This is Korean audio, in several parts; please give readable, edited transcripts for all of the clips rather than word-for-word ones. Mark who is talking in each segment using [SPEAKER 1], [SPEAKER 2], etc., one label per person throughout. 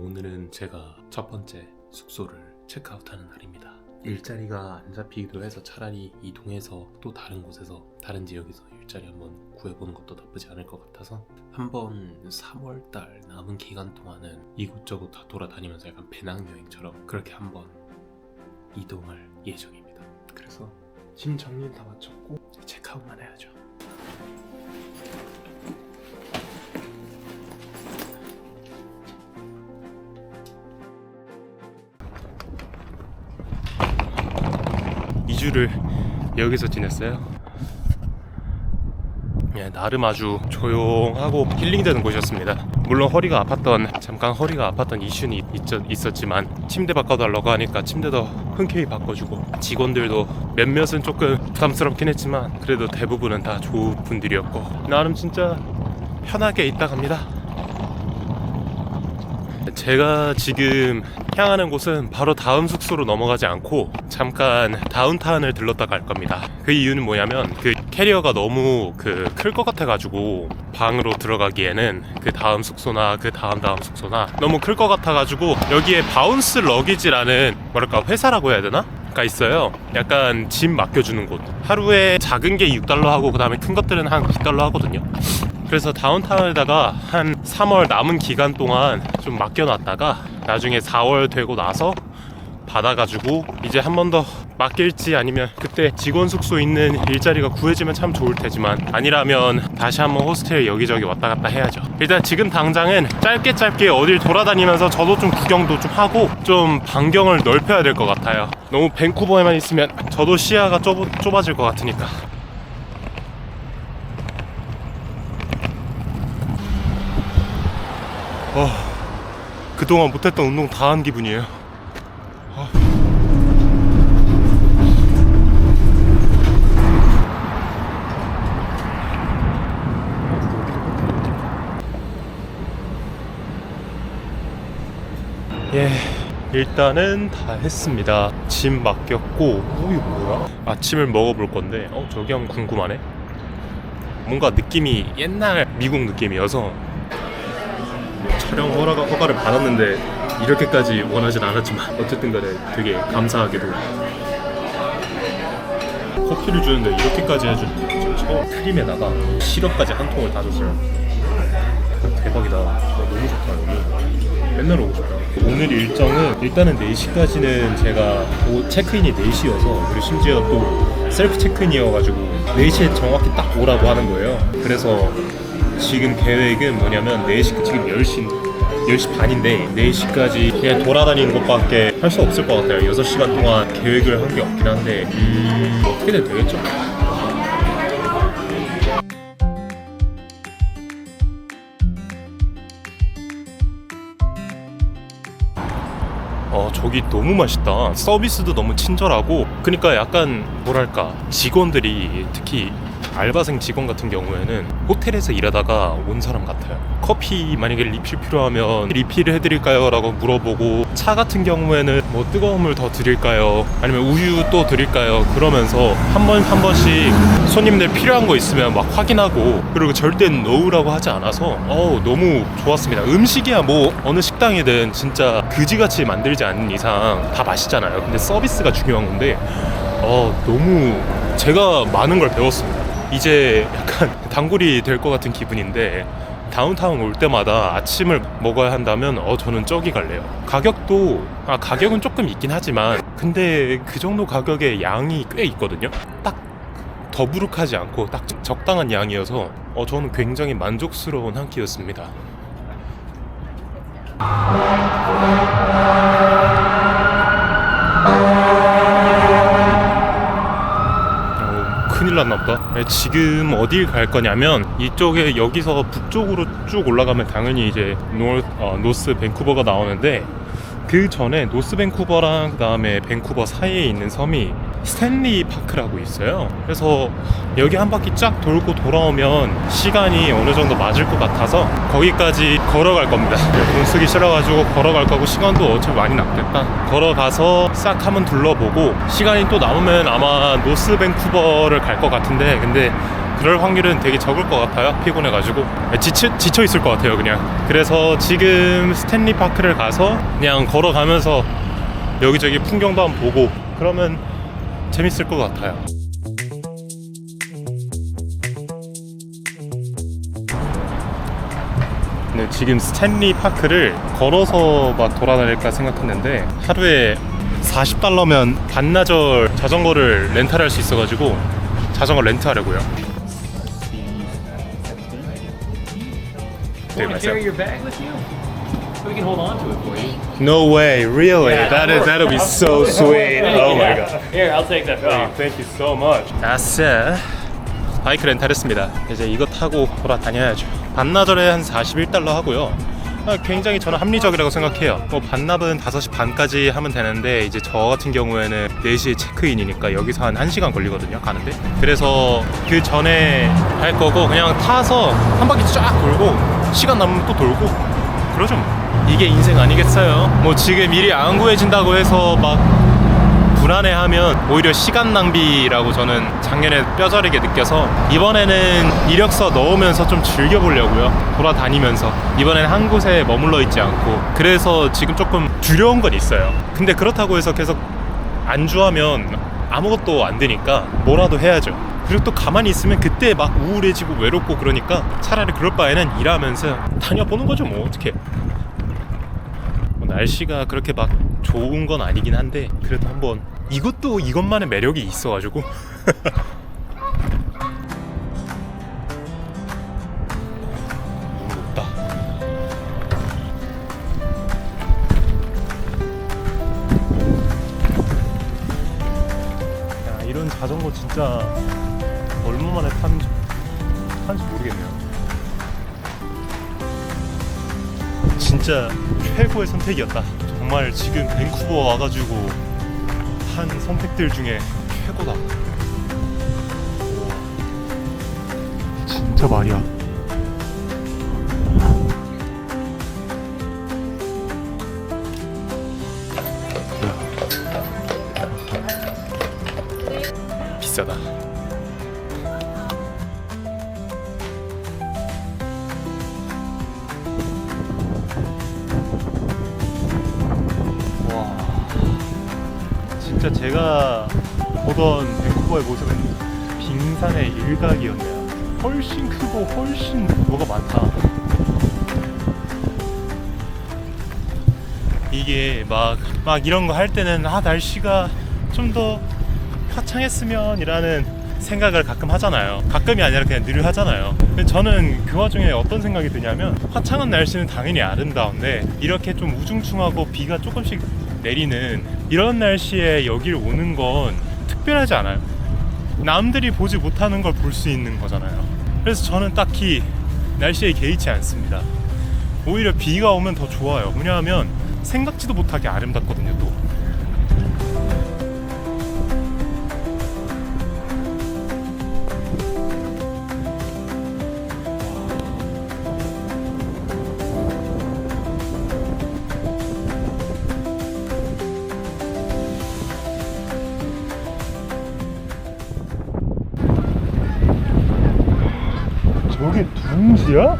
[SPEAKER 1] 오늘은 제가 첫 번째 숙소를 체크아웃하는 날입니다. 일자리가 안 잡히기도 해서 차라리 이동해서 또 다른 곳에서 다른 지역에서 일자리 한번 구해보는 것도 나쁘지 않을 것 같아서 한번 3월달 남은 기간 동안은 이곳저곳 다 돌아다니면서 약간 배낭여행처럼 그렇게 한번 이동할 예정입니다. 그래서 짐 정리는 다 마쳤고 체크아웃만 해야죠. 주를 여기서 지냈어요. 나름 아주 조용하고 힐링되는 곳이었습니다. 물론 잠깐 허리가 아팠던 이슈는 있었지만 침대 바꿔달라고 하니까 침대도 흔쾌히 바꿔주고 직원들도 몇몇은 조금 부담스럽긴 했지만 그래도 대부분은 다 좋은 분들이었고 나름 진짜 편하게 있다 갑니다. 제가 지금 향하는 곳은 바로 다음 숙소로 넘어가지 않고 잠깐 다운타운을 들렀다 갈 겁니다. 그 이유는 뭐냐면 그 캐리어가 너무 클 것 같아가지고 방으로 들어가기에는 그 다음 숙소나 그 다음 숙소나 너무 클 것 같아가지고 여기에 바운스 러기지라는 회사라고 해야 되나? 가 있어요. 약간 짐 맡겨주는 곳. 하루에 작은 게 $6 하고 그 다음에 큰 것들은 한 $9 하거든요. 그래서 다운타운에다가 한 3월 남은 기간 동안 좀 맡겨놨다가 나중에 4월 되고 나서 받아가지고 이제 한 번 더 맡길지 아니면 그때 직원 숙소 있는 일자리가 구해지면 참 좋을 테지만 아니라면 다시 한번 호스텔 여기저기 왔다 갔다 해야죠. 일단 지금 당장은 짧게 어딜 돌아다니면서 저도 좀 구경도 좀 하고 좀 반경을 넓혀야 될 것 같아요. 너무 밴쿠버에만 있으면 저도 시야가 좁아질 것 같으니까. 그동안 못했던 운동 다 한 기분이에요. 일단은 다 했습니다. 짐 맡겼고 이거 뭐야? 아침을 먹어볼 건데 저기 한번 궁금하네. 뭔가 느낌이 옛날 미국 느낌이어서 촬영 허가를 받았는데 이렇게까지 원하진 않았지만 어쨌든 간에 되게 감사하게도 커피를 주는데 이렇게까지 해주는 지금 처음 크림에다가 시럽까지 한 통을 다 줬어요. 대박이다. 너무 좋다. 여기 맨날 오고 싶다. 오늘 일정은 일단은 4시까지는 제가 체크인이 4시여서 그리고 심지어 또 셀프 체크인이어가지고 4시에 정확히 딱 오라고 하는 거예요. 그래서 지금 계획은 뭐냐면 4시, 지금 10시 반인데 4시까지 그냥 돌아다니는 것밖에 할 수 없을 것 같아요. 6시간 동안 계획을 한 게 없긴 한데 어떻게든 되겠죠? 저기 너무 맛있다. 서비스도 너무 친절하고 그러니까 약간 직원들이 특히 알바생 직원 같은 경우에는 호텔에서 일하다가 온 사람 같아요. 커피 만약에 리필 필요하면 리필을 해드릴까요? 라고 물어보고 차 같은 경우에는 뭐 뜨거운 물 더 드릴까요? 아니면 우유 또 드릴까요? 그러면서 한 번씩 손님들 필요한 거 있으면 막 확인하고 그리고 절대 NO라고 하지 않아서 너무 좋았습니다. 음식이야 뭐 어느 식당이든 진짜 그지같이 만들지 않는 이상 다 맛있잖아요. 근데 서비스가 중요한 건데 너무 제가 많은 걸 배웠습니다. 이제 약간 단골이 될 것 같은 기분인데 다운타운 올 때마다 아침을 먹어야 한다면 저는 저기 갈래요. 가격은 조금 있긴 하지만 근데 그 정도 가격에 양이 꽤 있거든요. 딱 더부룩하지 않고 딱 적당한 양이어서 저는 굉장히 만족스러운 한 끼였습니다. 큰일 났나보다. 지금 어딜 갈 거냐면 이쪽에 여기서 북쪽으로 쭉 올라가면 당연히 이제 노스 밴쿠버가 나오는데 그 전에 노스 밴쿠버랑 그 다음에 밴쿠버 사이에 있는 섬이 스탠리 파크라고 있어요. 그래서 여기 한 바퀴 쫙 돌고 돌아오면 시간이 어느 정도 맞을 것 같아서 거기까지 걸어갈 겁니다. 돈 쓰기 싫어가지고 걸어갈 거고 시간도 어차피 많이 남겠다. 걸어가서 싹 한번 둘러보고 시간이 또 남으면 아마 노스 밴쿠버를 갈 것 같은데 근데 그럴 확률은 되게 적을 것 같아요. 피곤해가지고 지쳐 있을 것 같아요 그냥. 그래서 지금 스탠리 파크를 가서 그냥 걸어가면서 여기저기 풍경도 한번 보고 그러면 재밌을 것 같아요. 네, 지금 스탠리 파크를 걸어서 막 돌아다닐까 생각했는데 하루에 $40면 반나절 자전거를 렌탈할 수 있어가지고 자전거 렌트하려고요.
[SPEAKER 2] Want to carry your bag with you? We can hold on to it for you.
[SPEAKER 1] No way, really?
[SPEAKER 2] Yeah,
[SPEAKER 1] That'll be so sweet. Oh my god.
[SPEAKER 2] Here, I'll take that for you.
[SPEAKER 1] Thank you so much. 아싸. 바이크 렌탈했습니다. 이제 이거 타고 돌아다녀야죠. 반나절에 한 $41 하고요. 굉장히 저는 합리적이라고 생각해요. 뭐 반납은 5시 반까지 하면 되는데 이제 저 같은 경우에는 4시에 체크인이니까 여기서 한 1시간 걸리거든요 가는데. 그래서 그 전에 할 거고 그냥 타서 한 바퀴 쫙 돌고 시간 남으면 또 돌고 그러죠 뭐. 이게 인생 아니겠어요? 뭐 지금 일이 안 구해진다고 해서 막 불안해하면 오히려 시간 낭비라고 저는 작년에 뼈저리게 느껴서 이번에는 이력서 넣으면서 좀 즐겨보려고요. 돌아다니면서 이번에는 한 곳에 머물러 있지 않고. 그래서 지금 조금 두려운 건 있어요. 근데 그렇다고 해서 계속 안주하면 아무것도 안 되니까 뭐라도 해야죠. 그리고 또 가만히 있으면 그때 막 우울해지고 외롭고 그러니까 차라리 그럴 바에는 일하면서 다녀보는 거죠 뭐. 어떻게 날씨가 그렇게 막 좋은 건 아니긴 한데 그래도 한번 이것도 이것만의 매력이 있어가지고 너무 높다. 야, 이런 자전거 진짜 얼마 만에 탄지 모르겠네요. 진짜 최고의 선택이었다. 정말 지금 밴쿠버 와가지고 한 선택들 중에 최고다. 진짜 말이야. 비싸다. 진짜 제가 보던 밴쿠버의 모습은 빙산의 일각이었네요. 훨씬 크고 훨씬 뭐가 많다. 이게 막 이런 거 할 때는 날씨가 좀 더 화창했으면 이라는 생각을 가끔 하잖아요. 가끔이 아니라 그냥 늘 하잖아요. 근데 저는 그 와중에 어떤 생각이 드냐면 화창한 날씨는 당연히 아름다운데 이렇게 좀 우중충하고 비가 조금씩 내리는 이런 날씨에 여길 오는 건 특별하지 않아요. 남들이 보지 못하는 걸 볼 수 있는 거잖아요. 그래서 저는 딱히 날씨에 개의치 않습니다. 오히려 비가 오면 더 좋아요. 왜냐하면 생각지도 못하게 아름답거든요 또. 저기 둥지야?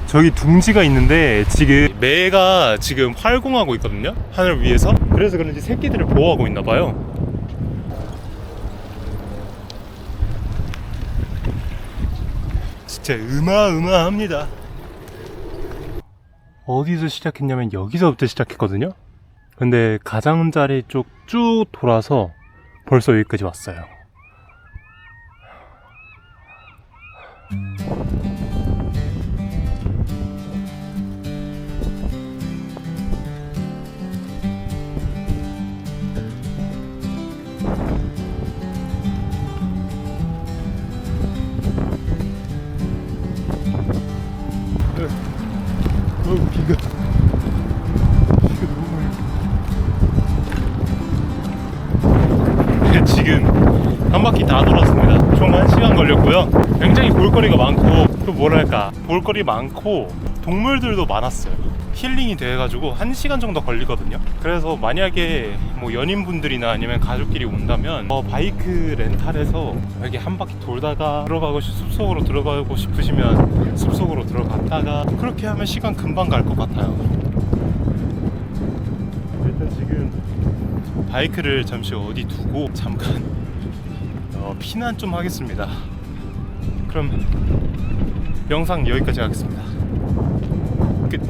[SPEAKER 1] 저기 둥지가 있는데 지금 매가 지금 활공하고 있거든요 하늘 위에서. 그래서 그런지 새끼들을 보호하고 있나봐요. 진짜 어마어마합니다. 어디서 시작했냐면 여기서부터 시작했거든요. 근데 가장자리 쪽 쭉 돌아서 벌써 여기까지 왔어요. 비가 너무 많이. 지금 한 바퀴 다 돌았습니다. 총 1시간 걸렸고요. 굉장히 볼거리가 많고 또 뭐랄까 볼거리 많고 동물들도 많았어요. 힐링이 돼가지고 1시간 정도 걸리거든요. 그래서 만약에 뭐 연인분들이나 아니면 가족끼리 온다면 바이크 렌탈해서 여기 한 바퀴 돌다가 숲속으로 들어가고 싶으시면 숲속으로 들어갔다가 그렇게 하면 시간 금방 갈 것 같아요. 일단 지금 바이크를 잠시 어디 두고 잠깐 피난 좀 하겠습니다. 그럼 영상 여기까지 하겠습니다. 끝.